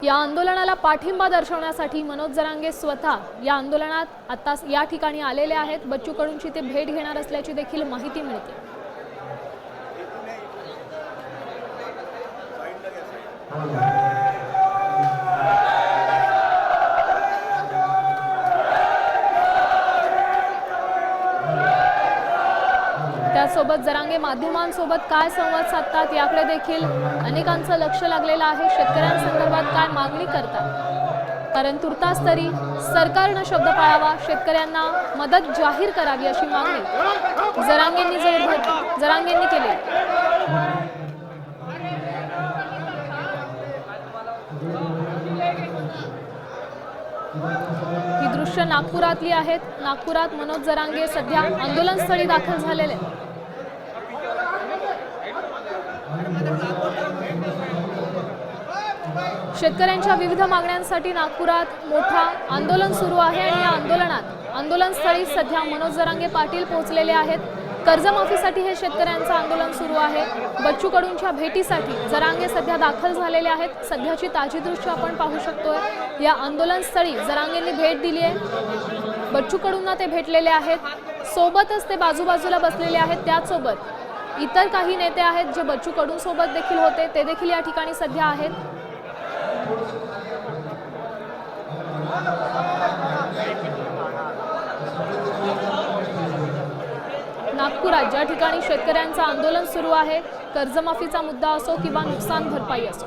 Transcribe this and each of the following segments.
या आंदोलनाला पाठिंबा दर्शवण्यासाठी मनोज जरांगे स्वतः या आंदोलनात आता या ठिकाणी आलेले आहेत। बच्चू कडूंची ते भेट घेणार असल्याची देखील माहिती मिळते। त्यासोबत जरांगे माध्यमांसोबत काय संवाद साधतात याकडे देखील अनेकांचं लक्ष लागलेलं आहे। शेतकऱ्यांसंदर्भात काय मागणी करतात, कारण तुर्तास तरी सरकारनं शब्द पाळावा, शेतकऱ्यांना मदत जाहीर करावी अशी मागणी जरांगेंनी केली। ही दृश्य नागपुरातली आहेत। नागपुरात मनोज जरांगे सध्या आंदोलनस्थळी दाखल झालेले। शेतकऱ्यांच्या विविध मागण्यांसाठी नागपुरात मोठा आंदोलन सुरू आहे आणि या आंदोलनस्थळी सध्या मनोज जरांगे पाटील पोहोचलेले आहेत। कर्जमाफीसाठी हे शेतकऱ्यांचं आंदोलन सुरू आहे। बच्चू कडूंच्या भेटीसाठी जरांगे सध्या दाखल झालेले आहेत। सध्याची ताजी दृश्य आपण पाहू शकतोय। या आंदोलनस्थळी जरांगेंनी भेट दिली आहे। बच्चू कडूंना ते भेटलेले आहेत। सोबतच ते बाजूबाजूला बसलेले आहेत। त्याचसोबत इतर काही नेते आहेत जे बच्चू कडूंसोबत देखील होते, ते देखील या ठिकाणी सध्या आहेत। नागपुरात ज्या ठिकाणी शेतकऱ्यांचं आंदोलन सुरू आहे, कर्जमाफीचा मुद्दा असो किंवा नुकसान भरपाई असो,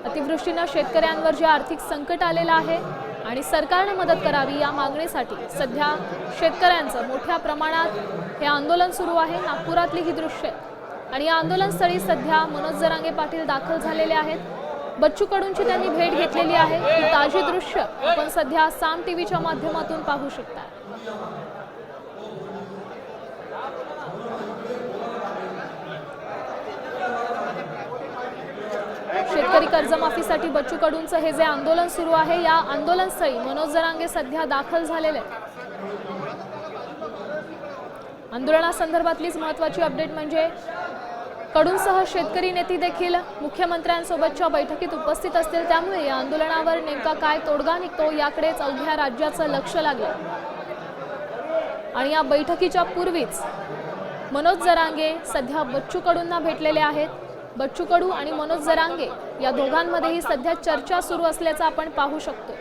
अतिवृष्टीनं शेतकऱ्यांवर जे आर्थिक संकट आलेलं आहे आणि सरकारने मदत करावी या मागणीसाठी सध्या शेतकऱ्यांचं मोठ्या प्रमाणात हे आंदोलन सुरू आहे। नागपुरातली ही दृश्य आणि या आंदोलनस्थळी सध्या मनोज जरांगे पाटील दाखल झालेले आहेत। बच्चू कडूंची त्यांनी भेट घेतलेली आहे। ही ताजी दृश्य आपण सध्या साम टीव्हीच्या माध्यमातून पाहू शकता। शेतकरी कर्जमाफीसाठी बच्चू कडूंचं हे जे आंदोलन सुरू आहे, या आंदोलनस्थळी मनोज जरांगे सध्या दाखल झालेले आहेत। आंदोलनासंदर्भातलीच महत्त्वाची अपडेट म्हणजे कडूंसह शेतकरी नेते देखील मुख्यमंत्र्यांसोबतच्या बैठकीत उपस्थित असतील, त्यामुळे या आंदोलनावर नेमका काय तोडगा निघतो याकडेच अवघ्या राज्याचं लक्ष लागलं। आणि या बैठकीच्या पूर्वीच मनोज जरांगे सध्या बच्चू कडूंना भेटलेले आहेत। बच्चू कडू आणि मनोज जरांगे या दोघांमध्येही सध्या चर्चा सुरू असल्याचं आपण पाहू शकतो।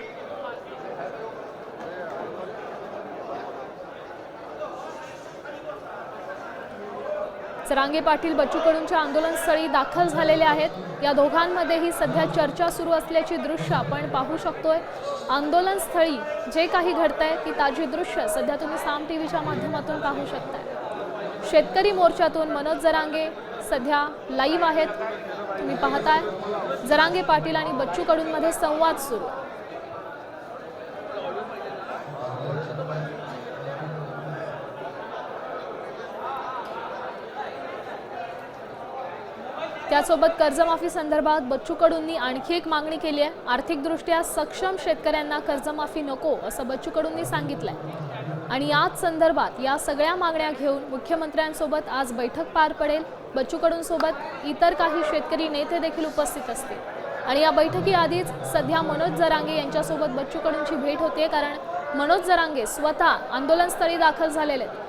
जरांगे पाटील बच्चू कडूंच्या आंदोलनस्थळी दाखल झालेले आहेत। या दोघांमध्येही सध्या चर्चा सुरू असल्याची दृश्य आपण पाहू शकतोय। आंदोलनस्थळी जे काही घडतंय ती ताजी दृश्य सध्या तुम्ही साम टीव्हीच्या माध्यमातून पाहू शकताय। शेतकरी मोर्चातून मनोज जरांगे सध्या लाईव्ह आहेत, तुम्ही पाहताय। जरांगे पाटील आणि बच्चू कडूंमध्ये संवाद सुरू। त्यासोबत कर्जमाफी संदर्भात बच्चू कडूंनी आणखी एक मागणी केली आहे। आर्थिकदृष्ट्या सक्षम शेतकऱ्यांना कर्जमाफी नको असं बच्चू कडूंनी सांगितलंय आणि याच संदर्भात या सगळ्या मागण्या घेऊन मुख्यमंत्र्यांसोबत आज बैठक पार पडेल। बच्चू कडूंसोबत इतर काही शेतकरी नेते देखील उपस्थित असतील आणि या बैठकीआधीच सध्या मनोज जरांगे यांच्यासोबत बच्चू कडूंची भेट होते, कारण मनोज जरांगे स्वतः आंदोलनस्थळी दाखल झालेले आहेत।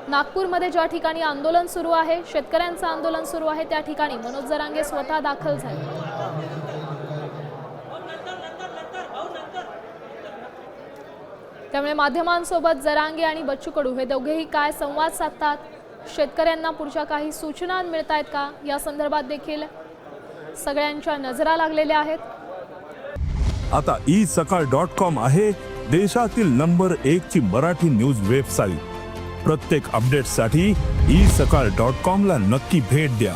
नागपूरमध्ये ज्या ठिकाणी आंदोलन सुरू आहे, शेतकऱ्यांचं आंदोलन सुरू आहे, त्या ठिकाणी मनोज जरांगे स्वतः दाखल झाले। त्यामुळे माध्यमांसोबत जरांगे आणि बच्चू कडू हे दोघेही काय संवाद साधतात, शेतकऱ्यांना पुढच्या काही सूचना मिळतायत का, या संदर्भात देखील सगळ्यांच्या नजरा लागलेल्या आहेत। आता isakal.com आहे देशातील नंबर 1 ची मराठी न्यूज वेबसाईट। प्रत्येक अपडेटसाठी isakal.com ला नक्की भेट द्या।